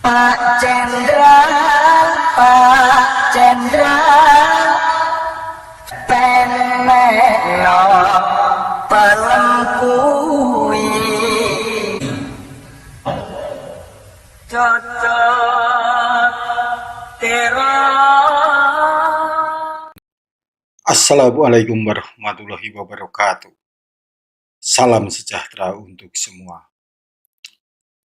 Pak Jenderal, Pak Jenderal, peneno pelem kuwi cocok tera. Assalamualaikum warahmatullahi wabarakatuh. Salam sejahtera untuk semua.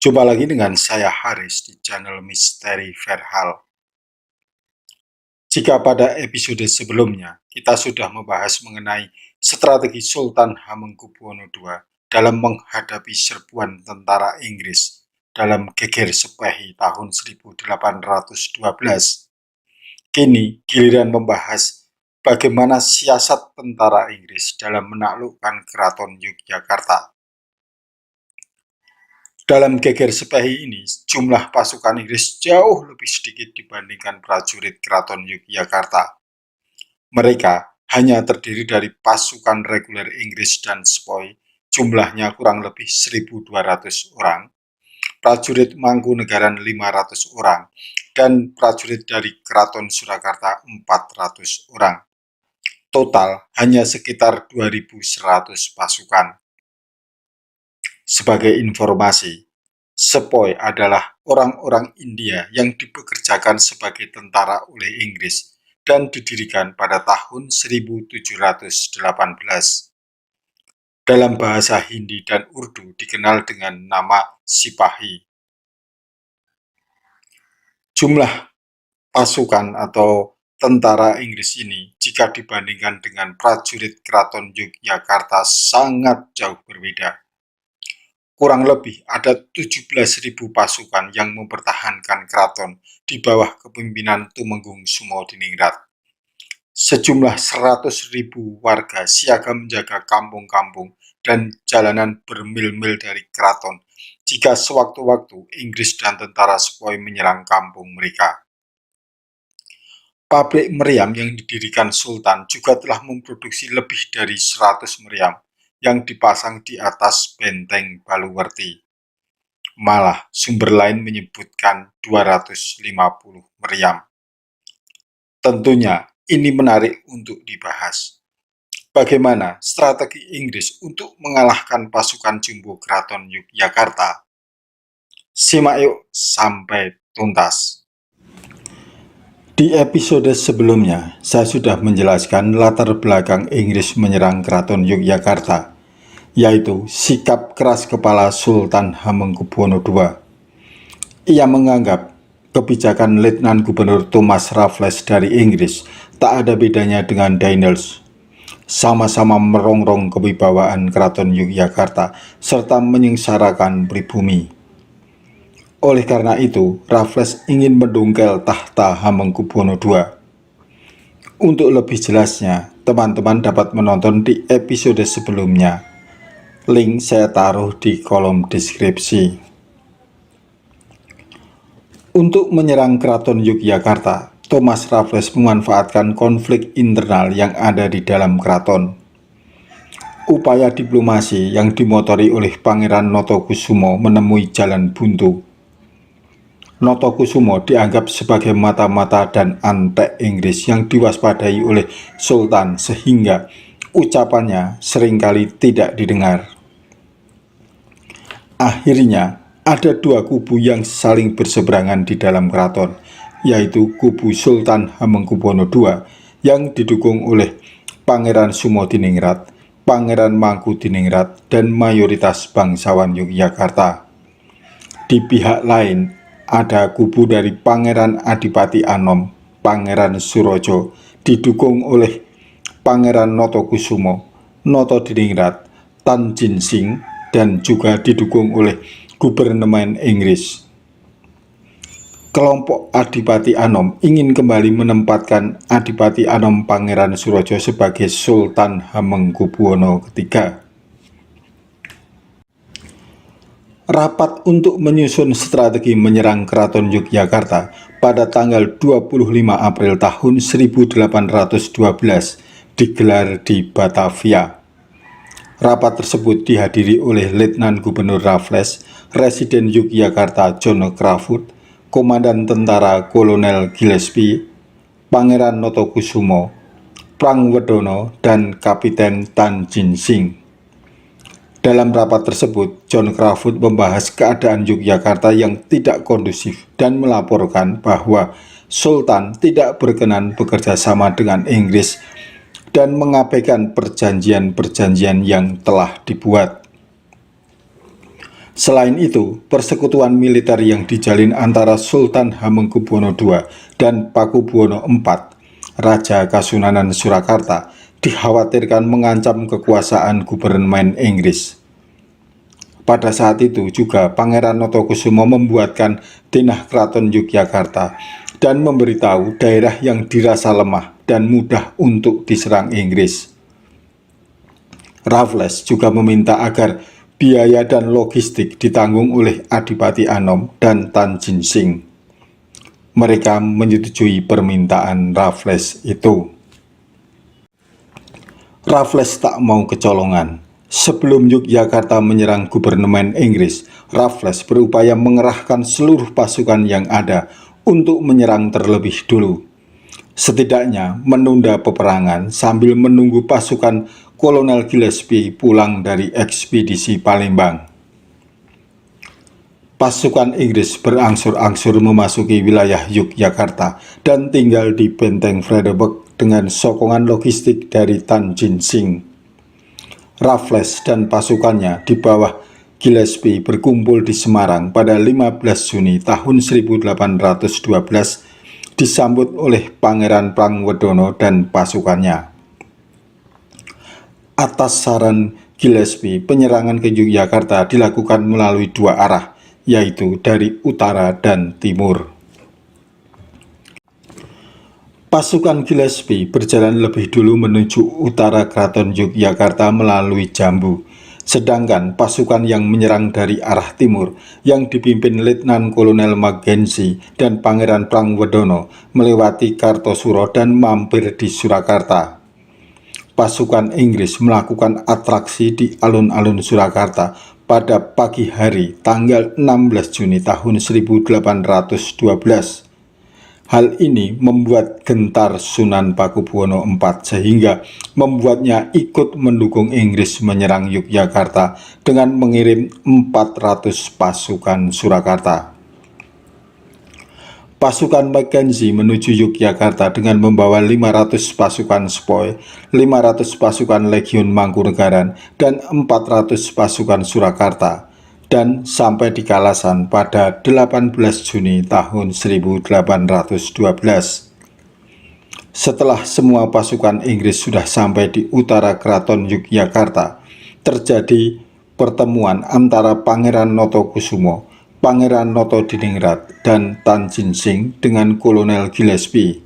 Jumpa lagi dengan saya Haris di channel Misteri Verhal. Jika pada episode sebelumnya kita sudah membahas mengenai strategi Sultan Hamengkubuwono II dalam menghadapi serbuan tentara Inggris dalam Geger Sepehi tahun 1812, kini giliran membahas bagaimana siasat tentara Inggris dalam menaklukkan Keraton Yogyakarta. Dalam Geger Sepehi ini, jumlah pasukan Inggris jauh lebih sedikit dibandingkan prajurit Keraton Yogyakarta. Mereka hanya terdiri dari pasukan reguler Inggris dan sepoi, jumlahnya kurang lebih 1.200 orang, prajurit Mangkunegaran 500 orang, dan prajurit dari Keraton Surakarta 400 orang. Total hanya sekitar 2.100 pasukan. Sebagai informasi, sepoi adalah orang-orang India yang dipekerjakan sebagai tentara oleh Inggris dan didirikan pada tahun 1718. Dalam bahasa Hindi dan Urdu dikenal dengan nama Sipahi. Jumlah pasukan atau tentara Inggris ini jika dibandingkan dengan prajurit Keraton Yogyakarta sangat jauh berbeda. Kurang lebih ada 17.000 pasukan yang mempertahankan keraton di bawah kepemimpinan Tumenggung Sumodiningrat. Sejumlah 100.000 warga siaga menjaga kampung-kampung dan jalanan bermil-mil dari keraton jika sewaktu-waktu Inggris dan tentara sepoi menyerang kampung mereka. Pabrik meriam yang didirikan Sultan juga telah memproduksi lebih dari 100 meriam yang dipasang di atas benteng Baluwerti. Malah sumber lain menyebutkan 250 meriam. Tentunya ini menarik untuk dibahas. Bagaimana strategi Inggris untuk mengalahkan pasukan jumbo Keraton Yogyakarta? Simak yuk sampai tuntas. Di episode sebelumnya, saya sudah menjelaskan latar belakang Inggris menyerang Keraton Yogyakarta, yaitu sikap keras kepala Sultan Hamengkubuwono II. Ia menganggap kebijakan Letnan Gubernur Thomas Raffles dari Inggris tak ada bedanya dengan Daenerys, sama-sama merongrong kewibawaan Keraton Yogyakarta serta menyengsarakan pribumi. Oleh karena itu, Raffles ingin mendongkel tahta Hamengkubuwono II. Untuk lebih jelasnya, teman-teman dapat menonton di episode sebelumnya. Link saya taruh di kolom deskripsi. Untuk menyerang Keraton Yogyakarta, Thomas Raffles memanfaatkan konflik internal yang ada di dalam keraton. Upaya diplomasi yang dimotori oleh Pangeran Notokusumo menemui jalan buntu. Notokusumo dianggap sebagai mata-mata dan antek Inggris yang diwaspadai oleh Sultan sehingga ucapannya seringkali tidak didengar. Akhirnya, ada dua kubu yang saling berseberangan di dalam keraton, yaitu kubu Sultan Hamengkubuwono II yang didukung oleh Pangeran Sumodiningrat, Pangeran Mangkudiningrat, dan mayoritas bangsawan Yogyakarta. Di pihak lain, ada kubu dari Pangeran Adipati Anom, Pangeran Surojo, didukung oleh Pangeran Notokusumo, Notodiningrat, Tanjin-Sing, dan juga didukung oleh Gubernemen Inggris. Kelompok Adipati Anom ingin kembali menempatkan Adipati Anom Pangeran Surojo sebagai Sultan Hamengkubuwono III. Rapat untuk menyusun strategi menyerang Keraton Yogyakarta pada tanggal 25 April tahun 1812 digelar di Batavia. Rapat tersebut dihadiri oleh Letnan Gubernur Raffles, Residen Yogyakarta John Crawford, Komandan Tentara Kolonel Gillespie, Pangeran Notokusumo, Prangwedono, dan Kapiten Tan Jin Sing. Dalam rapat tersebut, John Crawfurd membahas keadaan Yogyakarta yang tidak kondusif dan melaporkan bahwa Sultan tidak berkenan bekerja sama dengan Inggris dan mengabaikan perjanjian-perjanjian yang telah dibuat. Selain itu, persekutuan militer yang dijalin antara Sultan Hamengkubuwono II dan Pakubuwono IV, Raja Kasunanan Surakarta, dikhawatirkan mengancam kekuasaan gubernemen Inggris. Pada saat itu juga Pangeran Notokusumo membuatkan denah Keraton Yogyakarta dan memberitahu daerah yang dirasa lemah dan mudah untuk diserang Inggris. Raffles juga meminta agar biaya dan logistik ditanggung oleh Adipati Anom dan Tan Jin Sing. Mereka menyetujui permintaan Raffles itu. Raffles tak mau kecolongan. Sebelum Yogyakarta menyerang gubernemen Inggris, Raffles berupaya mengerahkan seluruh pasukan yang ada untuk menyerang terlebih dulu. Setidaknya menunda peperangan sambil menunggu pasukan Kolonel Gillespie pulang dari ekspedisi Palembang. Pasukan Inggris berangsur-angsur memasuki wilayah Yogyakarta dan tinggal di Benteng Vredenburg dengan sokongan logistik dari Tan Jin Sing. Raffles dan pasukannya di bawah Gillespie berkumpul di Semarang pada 15 Juni tahun 1812 disambut oleh Pangeran Prangwedono dan pasukannya. Atas saran Gillespie, penyerangan ke Yogyakarta dilakukan melalui dua arah, yaitu dari utara dan timur. Pasukan Gillespie berjalan lebih dulu menuju utara Keraton Yogyakarta melalui Jambu, sedangkan pasukan yang menyerang dari arah timur yang dipimpin Letnan Kolonel Mackenzie dan Pangeran Prangwedono melewati Kartosuro dan mampir di Surakarta. Pasukan Inggris melakukan atraksi di alun-alun Surakarta pada pagi hari tanggal 16 Juni tahun 1812. Hal ini membuat gentar Sunan Pakubuwono IV sehingga membuatnya ikut mendukung Inggris menyerang Yogyakarta dengan mengirim 400 pasukan Surakarta. Pasukan Mackenzie menuju Yogyakarta dengan membawa 500 pasukan Sepoy, 500 pasukan Legiun Mangkunegaran, dan 400 pasukan Surakarta, dan sampai di Kalasan pada 18 Juni tahun 1812. Setelah semua pasukan Inggris sudah sampai di utara Keraton Yogyakarta, terjadi pertemuan antara Pangeran Notokusumo, Pangeran Notodiningrat, dan Tan Jin Sing dengan Kolonel Gillespie.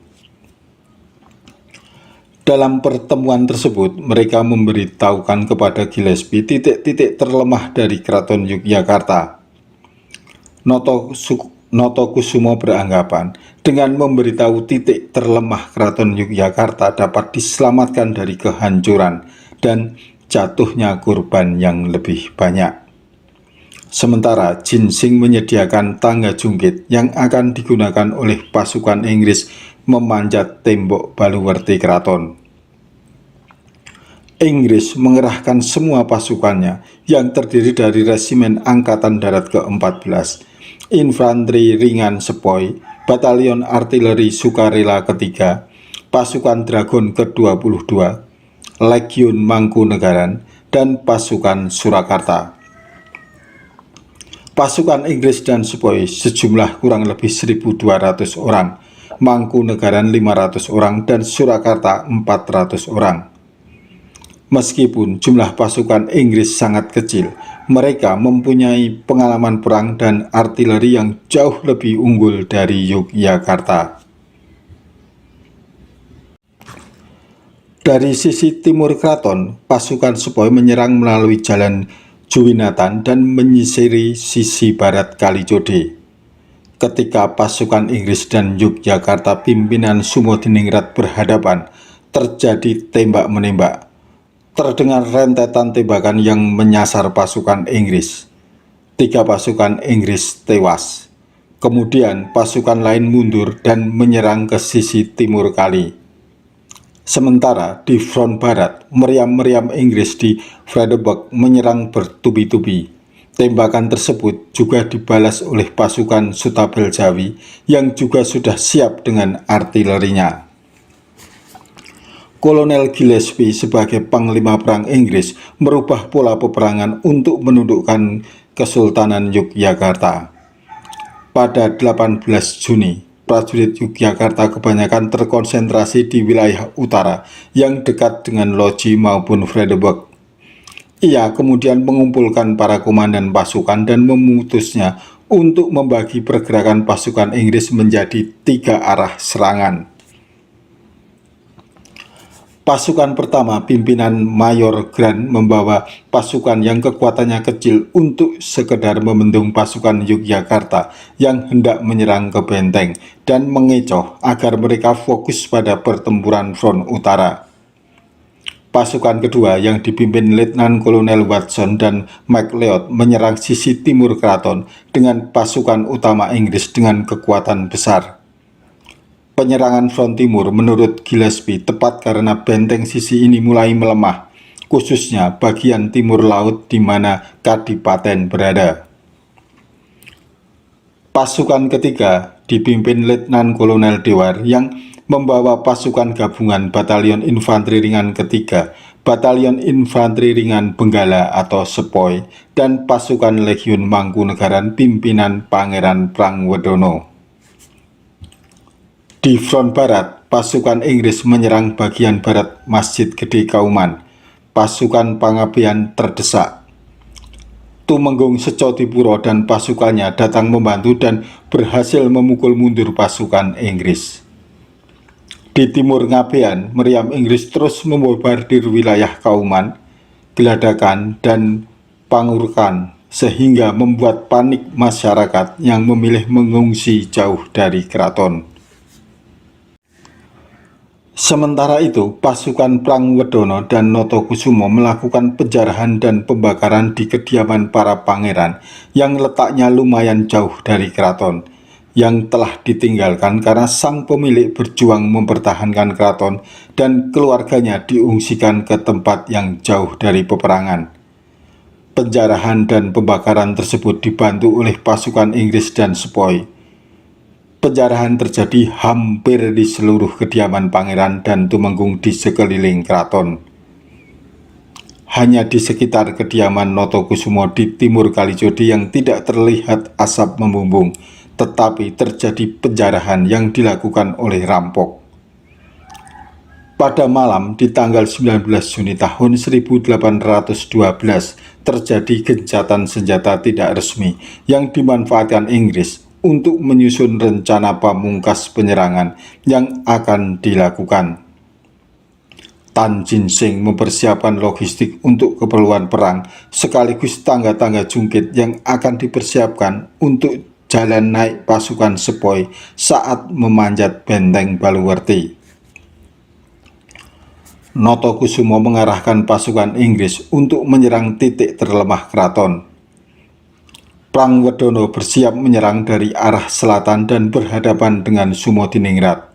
Dalam pertemuan tersebut, mereka memberitahukan kepada Gillespie titik-titik terlemah dari Keraton Yogyakarta. Notokusumo beranggapan dengan memberitahu titik terlemah Keraton Yogyakarta dapat diselamatkan dari kehancuran dan jatuhnya korban yang lebih banyak. Sementara Jin Sing menyediakan tangga jungkit yang akan digunakan oleh pasukan Inggris memanjat tembok baluwerti keraton. Inggris mengerahkan semua pasukannya yang terdiri dari Resimen Angkatan Darat ke-14, Infanteri Ringan Sepoy, Batalion Artileri Sukarela ketiga, Pasukan Dragon ke-22, Legiun Mangkunegaran, dan pasukan Surakarta. Pasukan Inggris dan Sepoy sejumlah kurang lebih 1.200 orang, Mangkunegaran 500 orang, dan Surakarta 400 orang. Meskipun jumlah pasukan Inggris sangat kecil, mereka mempunyai pengalaman perang dan artileri yang jauh lebih unggul dari Yogyakarta. Dari sisi timur keraton, pasukan Sepoy menyerang melalui jalan Juwinatan dan menyisiri sisi barat Kalicode. Ketika pasukan Inggris dan Yogyakarta pimpinan Sumodiningrat berhadapan, terjadi tembak-menembak. Terdengar rentetan tembakan yang menyasar pasukan Inggris. 3 pasukan Inggris tewas. Kemudian pasukan lain mundur dan menyerang ke sisi timur kali. Sementara di front barat, meriam-meriam Inggris di Fredericksburg menyerang bertubi-tubi. Tembakan tersebut juga dibalas oleh pasukan Sutabel Jawi yang juga sudah siap dengan artilerinya. Kolonel Gillespie sebagai Panglima Perang Inggris merubah pola peperangan untuk menundukkan Kesultanan Yogyakarta. Pada 18 Juni, prajurit Yogyakarta kebanyakan terkonsentrasi di wilayah utara yang dekat dengan Loji maupun Fredericksburg. Ia kemudian mengumpulkan para komandan pasukan dan memutusnya untuk membagi pergerakan pasukan Inggris menjadi 3 arah serangan. Pasukan pertama pimpinan Mayor Grant membawa pasukan yang kekuatannya kecil untuk sekedar membendung pasukan Yogyakarta yang hendak menyerang ke benteng dan mengecoh agar mereka fokus pada pertempuran front utara. Pasukan kedua yang dipimpin Letnan Kolonel Watson dan MacLeod menyerang sisi timur keraton dengan pasukan utama Inggris dengan kekuatan besar. Penyerangan front timur menurut Gillespie tepat karena benteng sisi ini mulai melemah, khususnya bagian timur laut di mana Kadipaten berada. Pasukan ketiga dipimpin Letnan Kolonel Dewar yang membawa pasukan gabungan Batalion Infanteri Ringan ketiga, Batalion Infanteri Ringan Benggala atau Sepoy, dan pasukan Legiun Mangkunegaran pimpinan Pangeran Prangwedono. Di front barat, pasukan Inggris menyerang bagian barat Masjid Gede Kauman. Pasukan Pangabean terdesak. Tumenggung Secodipuro dan pasukannya datang membantu dan berhasil memukul mundur pasukan Inggris. Di timur Ngabean, meriam Inggris terus membombardir wilayah Kauman, Geladakan, dan Pangurkan sehingga membuat panik masyarakat yang memilih mengungsi jauh dari keraton. Sementara itu, pasukan Prangwedono dan Notokusumo melakukan penjarahan dan pembakaran di kediaman para pangeran yang letaknya lumayan jauh dari keraton, yang telah ditinggalkan karena sang pemilik berjuang mempertahankan keraton dan keluarganya diungsikan ke tempat yang jauh dari peperangan. Penjarahan dan pembakaran tersebut dibantu oleh pasukan Inggris dan Sepoy. Penjarahan terjadi hampir di seluruh kediaman pangeran dan tumenggung di sekeliling keraton. Hanya di sekitar kediaman Notokusumo di timur Kalijodi yang tidak terlihat asap membumbung, tetapi terjadi penjarahan yang dilakukan oleh rampok. Pada malam di tanggal 19 Juni tahun 1812 terjadi gencatan senjata tidak resmi yang dimanfaatkan Inggris untuk menyusun rencana pamungkas penyerangan yang akan dilakukan. Tan Jin Sing mempersiapkan logistik untuk keperluan perang sekaligus tangga-tangga jungkit yang akan dipersiapkan untuk jalan naik pasukan Sepoy saat memanjat benteng Baluwerti. Notokusumo mengarahkan pasukan Inggris untuk menyerang titik terlemah keraton. Prangwedono bersiap menyerang dari arah selatan dan berhadapan dengan Sumodiningrat.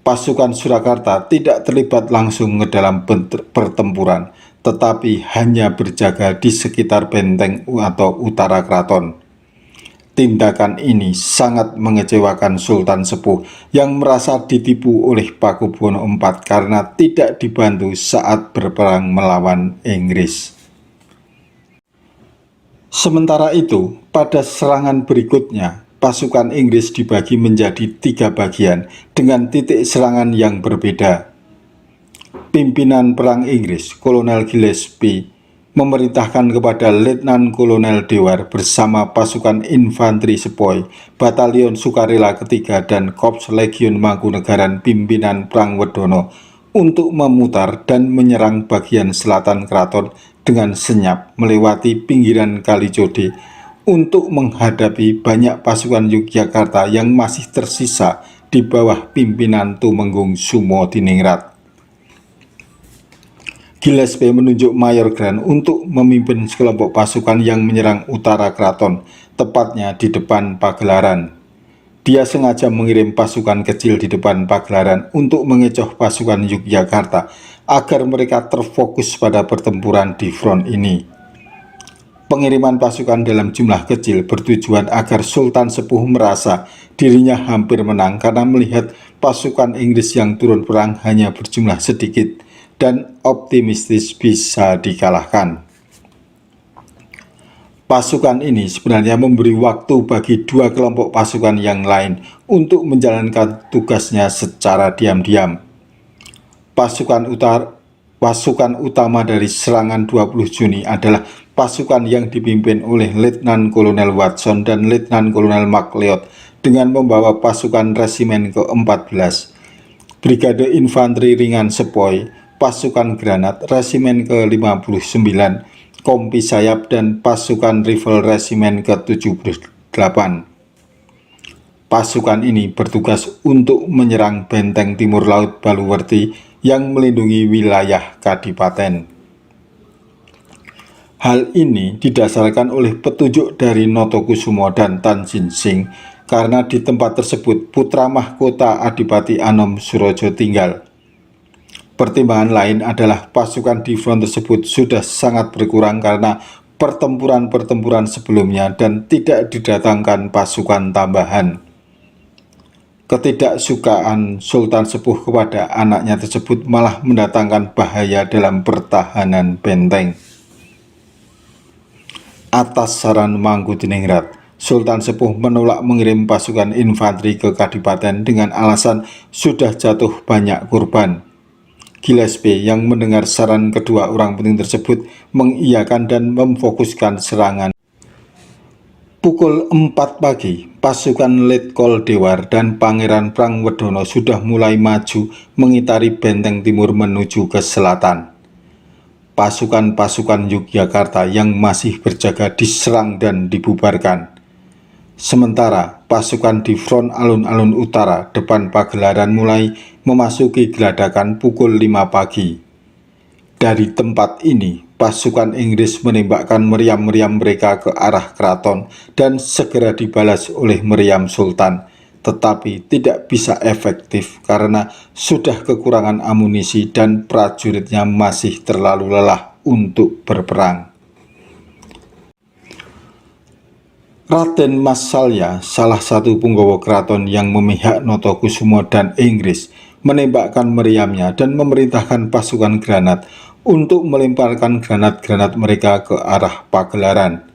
Pasukan Surakarta tidak terlibat langsung ke dalam pertempuran, tetapi hanya berjaga di sekitar benteng atau utara keraton. Tindakan ini sangat mengecewakan Sultan Sepuh yang merasa ditipu oleh Pakubuwono IV karena tidak dibantu saat berperang melawan Inggris. Sementara itu, pada serangan berikutnya, pasukan Inggris dibagi menjadi 3 bagian dengan titik serangan yang berbeda. Pimpinan perang Inggris, Kolonel Gillespie, memerintahkan kepada Letnan Kolonel Dewar bersama pasukan infanteri Sepoy, Batalion Sukarela ketiga dan Korps Legiun Mangkunegaran pimpinan Prangwedono untuk memutar dan menyerang bagian selatan keraton dengan senyap melewati pinggiran Kalijodi untuk menghadapi banyak pasukan Yogyakarta yang masih tersisa di bawah pimpinan Tumenggung Sumodiningrat. Gillespie menunjuk Mayor Grant untuk memimpin sekelompok pasukan yang menyerang utara keraton, tepatnya di depan pagelaran. Dia sengaja mengirim pasukan kecil di depan pagelaran untuk mengecoh pasukan Yogyakarta agar mereka terfokus pada pertempuran di front ini. Pengiriman pasukan dalam jumlah kecil bertujuan agar Sultan Sepuh merasa dirinya hampir menang karena melihat pasukan Inggris yang turun perang hanya berjumlah sedikit dan optimistis bisa dikalahkan. Pasukan ini sebenarnya memberi waktu bagi dua kelompok pasukan yang lain untuk menjalankan tugasnya secara diam-diam. Pasukan utama dari serangan 20 Juni adalah pasukan yang dipimpin oleh Letnan Kolonel Watson dan Letnan Kolonel McLeod dengan membawa pasukan resimen ke-14, Brigade Infanteri Ringan Sepoy, pasukan granat resimen ke-59, kompi sayap, dan pasukan rifle resimen ke-78. Pasukan ini bertugas untuk menyerang benteng timur laut Baluwerti yang melindungi wilayah Kadipaten. Hal ini didasarkan oleh petunjuk dari Notokusumo dan Tan Jin Sing karena di tempat tersebut putra mahkota Adipati Anom Surojo tinggal. Pertimbangan lain adalah pasukan di front tersebut sudah sangat berkurang karena pertempuran-pertempuran sebelumnya dan tidak didatangkan pasukan tambahan. Ketidaksukaan Sultan Sepuh kepada anaknya tersebut malah mendatangkan bahaya dalam pertahanan benteng. Atas saran Mangkutiningrat, Sultan Sepuh menolak mengirim pasukan infanteri ke Kadipaten dengan alasan sudah jatuh banyak korban. Gillespie yang mendengar saran kedua orang penting tersebut mengiyakan dan memfokuskan serangan. Pukul 4 pagi, pasukan Letkol Dewar dan Pangeran Prangwedono sudah mulai maju mengitari benteng timur menuju ke selatan. Pasukan-pasukan Yogyakarta yang masih berjaga diserang dan dibubarkan. Sementara pasukan di front alun-alun utara depan pagelaran mulai memasuki geladakan pukul 5 pagi. Dari tempat ini, pasukan Inggris menembakkan meriam-meriam mereka ke arah keraton dan segera dibalas oleh meriam Sultan, tetapi tidak bisa efektif karena sudah kekurangan amunisi dan prajuritnya masih terlalu lelah untuk berperang. Raden Mas Salya, salah satu punggawa keraton yang memihak Notokusumo dan Inggris, menembakkan meriamnya dan memerintahkan pasukan granat untuk melemparkan granat-granat mereka ke arah pagelaran.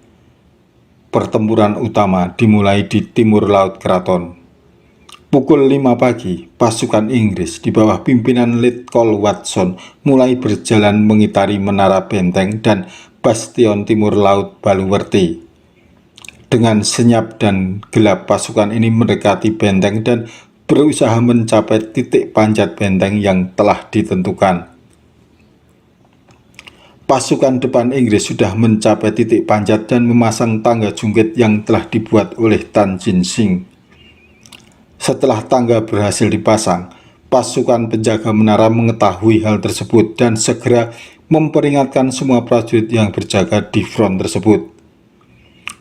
Pertempuran utama dimulai di timur laut keraton. Pukul 5 pagi, pasukan Inggris di bawah pimpinan Letkol Watson mulai berjalan mengitari menara benteng dan bastion timur laut Baluwerti. Dengan senyap dan gelap, pasukan ini mendekati benteng dan berusaha mencapai titik panjat benteng yang telah ditentukan. Pasukan depan Inggris sudah mencapai titik panjat dan memasang tangga jungkit yang telah dibuat oleh Tan Jin Sing. Setelah tangga berhasil dipasang, pasukan penjaga menara mengetahui hal tersebut dan segera memperingatkan semua prajurit yang berjaga di front tersebut.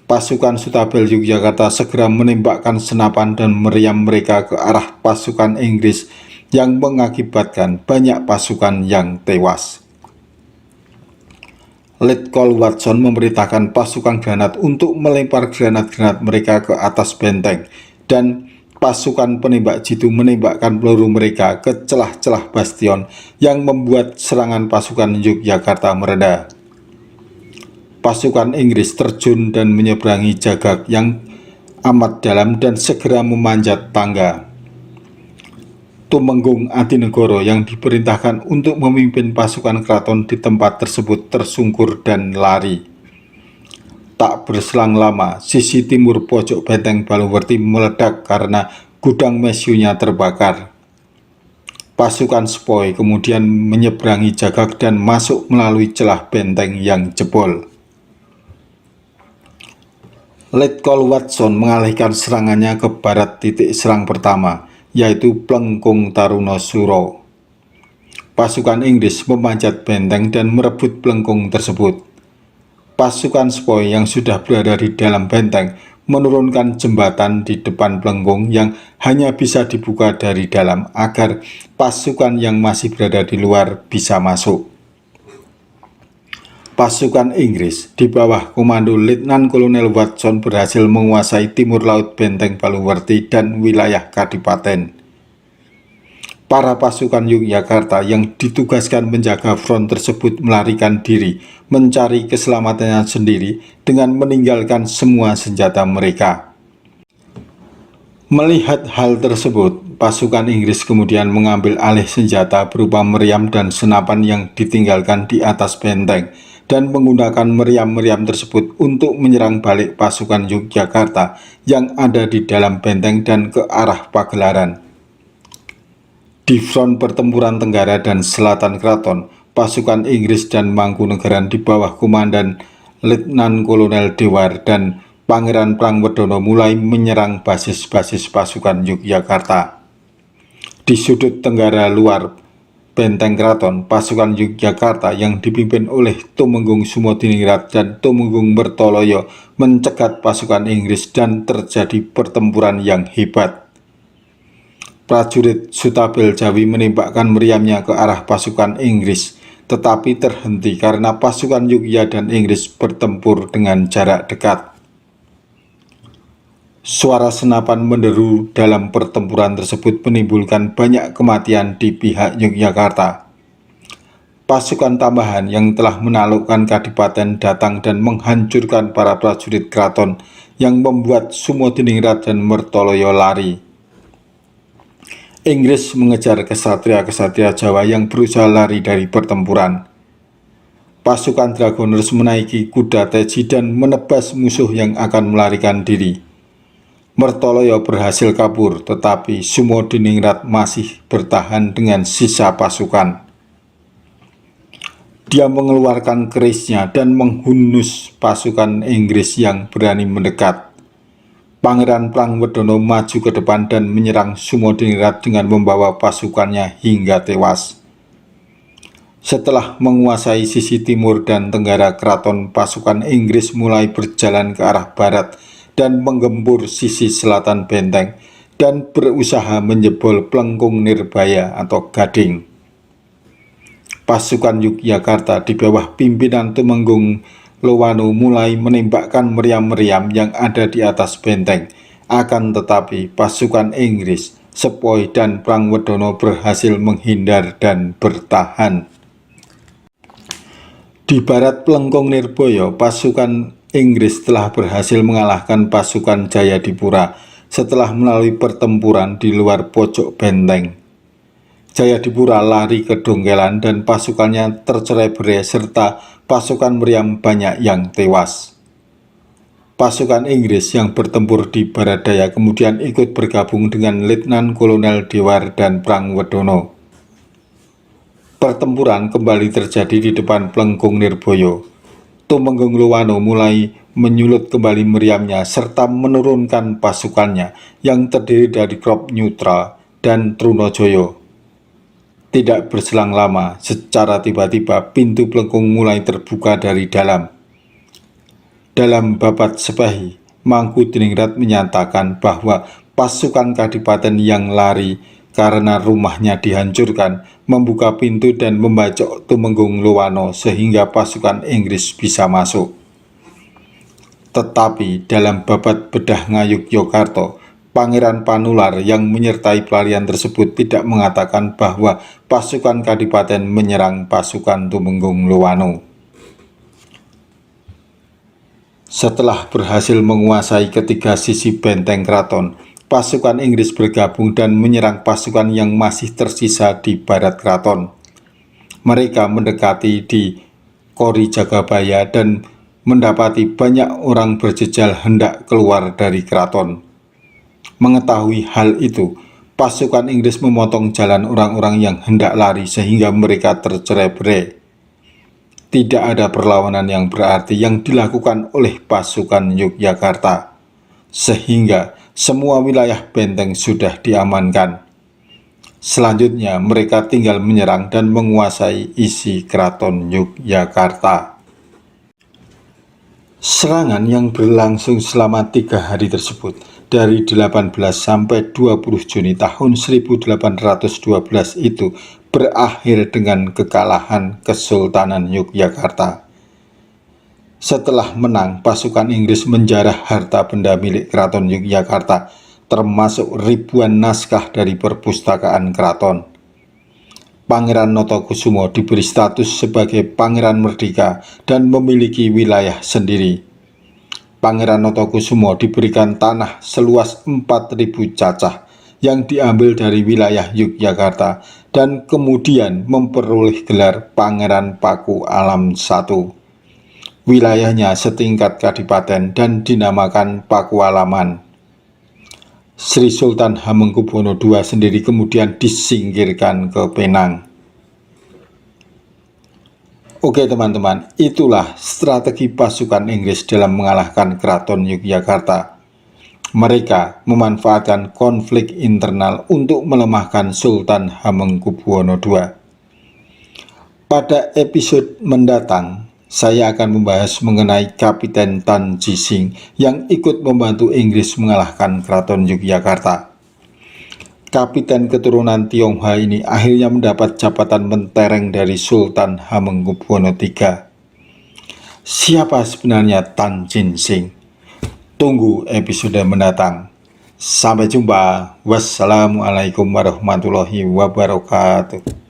Pasukan Sutabel Yogyakarta segera menembakkan senapan dan meriam mereka ke arah pasukan Inggris yang mengakibatkan banyak pasukan yang tewas. Letkol Watson memerintahkan pasukan granat untuk melempar granat-granat mereka ke atas benteng dan pasukan penembak jitu menembakkan peluru mereka ke celah-celah bastion yang membuat serangan pasukan Yogyakarta mereda. Pasukan Inggris terjun dan menyeberangi jagak yang amat dalam dan segera memanjat tangga. Tumenggung Adinegoro yang diperintahkan untuk memimpin pasukan keraton di tempat tersebut tersungkur dan lari. Tak berselang lama, sisi timur pojok benteng Baluwerti meledak karena gudang mesyunya terbakar. Pasukan Sepoy kemudian menyeberangi jagak dan masuk melalui celah benteng yang jebol. Letkol Watson mengalihkan serangannya ke barat titik serang pertama, yaitu Plengkung Taruno Suro. pasukan Inggris memanjat benteng dan merebut pelengkung tersebut. Pasukan Sepoy yang sudah berada di dalam benteng menurunkan jembatan di depan pelengkung yang hanya bisa dibuka dari dalam agar pasukan yang masih berada di luar bisa masuk. Pasukan Inggris di bawah komando Letnan Kolonel Watson berhasil menguasai timur laut benteng Paluwerti dan wilayah Kadipaten. Para pasukan Yogyakarta yang ditugaskan menjaga front tersebut melarikan diri, mencari keselamatannya sendiri dengan meninggalkan semua senjata mereka. Melihat hal tersebut, pasukan Inggris kemudian mengambil alih senjata berupa meriam dan senapan yang ditinggalkan di atas benteng dan menggunakan meriam-meriam tersebut untuk menyerang balik pasukan Yogyakarta yang ada di dalam benteng dan ke arah pagelaran. Di front pertempuran Tenggara dan Selatan Keraton, pasukan Inggris dan Mangkunegaran di bawah komandan Letnan Kolonel Dewar dan Pangeran Prangwerdono mulai menyerang basis-basis pasukan Yogyakarta. Di sudut tenggara luar benteng keraton, pasukan Yogyakarta yang dipimpin oleh Tumenggung Sumodiningrat dan Tumenggung Mertoloyo mencegat pasukan Inggris dan terjadi pertempuran yang hebat. Prajurit Sutabel Jawi menembakkan meriamnya ke arah pasukan Inggris, tetapi terhenti karena pasukan Yogya dan Inggris bertempur dengan jarak dekat. Suara senapan menderu dalam pertempuran tersebut menimbulkan banyak kematian di pihak Yogyakarta. Pasukan tambahan yang telah menaklukkan Kadipaten datang dan menghancurkan para prajurit keraton yang membuat Sumodiningrat dan Mertoloyo lari. Inggris mengejar kesatria-kesatria Jawa yang berusaha lari dari pertempuran. Pasukan Dragoners menaiki kuda teji dan menebas musuh yang akan melarikan diri. Mertoloyo berhasil kabur, tetapi Sumodiningrat masih bertahan dengan sisa pasukan. Dia mengeluarkan kerisnya dan menghunus pasukan Inggris yang berani mendekat. Pangeran Prangwerdono maju ke depan dan menyerang Sumodiningrat dengan membawa pasukannya hingga tewas. Setelah menguasai sisi timur dan tenggara keraton, pasukan Inggris mulai berjalan ke arah barat dan menggempur sisi selatan benteng dan berusaha menjebol Pelengkung Nirbaya atau Gading. Pasukan Yogyakarta di bawah pimpinan Tumenggung Lowano mulai menembakkan meriam-meriam yang ada di atas benteng. Akan tetapi pasukan Inggris, Sepoy dan Prangwerdono berhasil menghindar dan bertahan. Di barat Pelengkung Nirbaya, pasukan Inggris telah berhasil mengalahkan pasukan Jayadipura setelah melalui pertempuran di luar pojok benteng. Jayadipura lari ke Dongkelan dan pasukannya tercerai-berai serta pasukan meriam banyak yang tewas. Pasukan Inggris yang bertempur di barat daya kemudian ikut bergabung dengan Letnan Kolonel Dewar dan Prangwerdono. Pertempuran kembali terjadi di depan Pelengkung Nirbaya. Tumenggung Lowano mulai menyulut kembali meriamnya serta menurunkan pasukannya yang terdiri dari Krop Nyutra dan Trunojoyo. Tidak berselang lama, secara tiba-tiba pintu pelengkung mulai terbuka dari dalam. Dalam babat Sepahi, Mangkudiningrat menyatakan bahwa pasukan Kadipaten yang lari karena rumahnya dihancurkan membuka pintu dan membacok Tumenggung Lowano sehingga pasukan Inggris bisa masuk. Tetapi dalam babat Bedah Ngayogyakarta, Pangeran Panular yang menyertai pelarian tersebut tidak mengatakan bahwa pasukan Kadipaten menyerang pasukan Tumenggung Lowano. Setelah berhasil menguasai ketiga sisi benteng keraton, pasukan Inggris bergabung dan menyerang pasukan yang masih tersisa di barat keraton. Mereka mendekati di Kori Jagabaya dan mendapati banyak orang berjejal hendak keluar dari keraton. Mengetahui hal itu, pasukan Inggris memotong jalan orang-orang yang hendak lari sehingga mereka tercerai-berai. Tidak ada perlawanan yang berarti yang dilakukan oleh pasukan Yogyakarta, sehingga semua wilayah benteng sudah diamankan. Selanjutnya mereka tinggal menyerang dan menguasai isi keraton Yogyakarta. Serangan yang berlangsung selama 3 hari tersebut dari 18 sampai 20 Juni tahun 1812 itu berakhir dengan kekalahan Kesultanan Yogyakarta. Setelah menang, pasukan Inggris menjarah harta benda milik Keraton Yogyakarta, termasuk ribuan naskah dari perpustakaan keraton. Pangeran Notokusumo diberi status sebagai Pangeran Merdeka dan memiliki wilayah sendiri. Pangeran Notokusumo diberikan tanah seluas 4.000 cacah yang diambil dari wilayah Yogyakarta dan kemudian memperoleh gelar Pangeran Paku Alam I. Wilayahnya setingkat kadipaten dan dinamakan Pakualaman. Sri Sultan Hamengkubuwono II sendiri kemudian disingkirkan ke Penang. Oke teman-teman, itulah strategi pasukan Inggris dalam mengalahkan Keraton Yogyakarta. Mereka memanfaatkan konflik internal untuk melemahkan Sultan Hamengkubuwono II. Pada episode mendatang, saya akan membahas mengenai Kapiten Tan Jising yang ikut membantu Inggris mengalahkan Keraton Yogyakarta. Kapiten keturunan Tionghoa ini akhirnya mendapat jabatan mentereng dari Sultan Hamengkubuwono III. Siapa sebenarnya Tan Jising? Tunggu episode mendatang. Sampai jumpa. Wassalamualaikum warahmatullahi wabarakatuh.